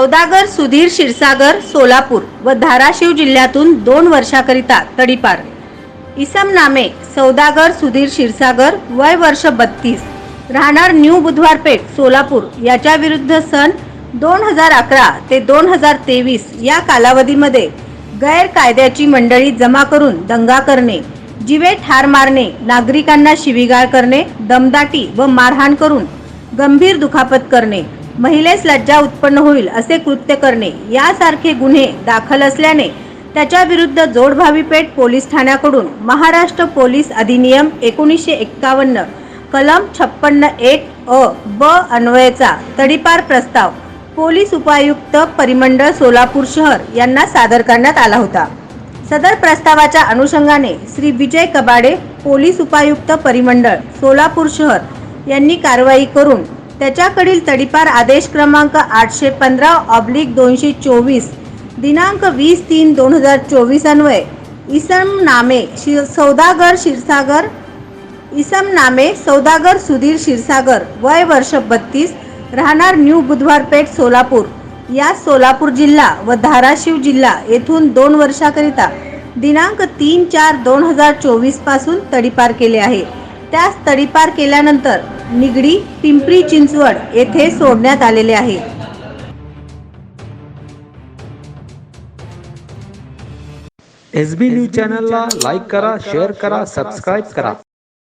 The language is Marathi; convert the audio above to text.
सौदागर सुधीर क्षीरसागर सोलापूर व धाराशिव जिल्ह्यातून 2 वर्षाकरिता तडीपार। इसम नामे सौदागर सुधीर क्षीरसागर, वय वर्ष 32, राहणार न्यू बुधवारपेठ सोलापूर याच्या विरुद्ध सन 2011 ते 2023 या कालावधीमध्ये गैरकायद्याची मंडळी जमा करून दंगा करणे, जीवे ठार मारणे, नागरिकांना शिवीगाळ करणे, दमदाटी व मारहाण करून गंभीर दुखापत करणे, महिलेस लज्जा उत्पन्न होईल असे कृत्य करणे यासारखे गुन्हे दाखल असल्याने त्याच्या विरुद्ध जोडभावी पेठ पोलीस ठाण्याकडून महाराष्ट्र पोलीस अधिनियम 1951 कलम 56(1) अ ब अन्वयेचा तडीपार प्रस्ताव पोलीस उपायुक्त परिमंडळ सोलापूर शहर यांना सादर करण्यात आला होता। सदर प्रस्तावाच्या अनुषंगाने श्री विजय कबाडे, पोलीस उपायुक्त परिमंडळ सोलापूर शहर यांनी कारवाई करून त्याच्याकडील तडीपार आदेश क्रमांक 815/224 दिनांक 20/3/2024 अन्वये इसम नामे सौदागर सुधीर क्षीरसागर, वय वर्ष 32, राहणार न्यू बुधवारपेठ सोलापूर या सोलापूर जिल्हा व धाराशिव जिल्हा येथून 2 वर्षाकरिता दिनांक 3/4/2024 पासून तडीपार केले आहे। त्यास तडीपार केल्यानंतर निगडी, पिंपरी चिंचवड येथे सोडण्यात आलेले आहे। SB न्यूज चॅनलला लाईक करा, शेअर करा, सबस्क्राइब करा।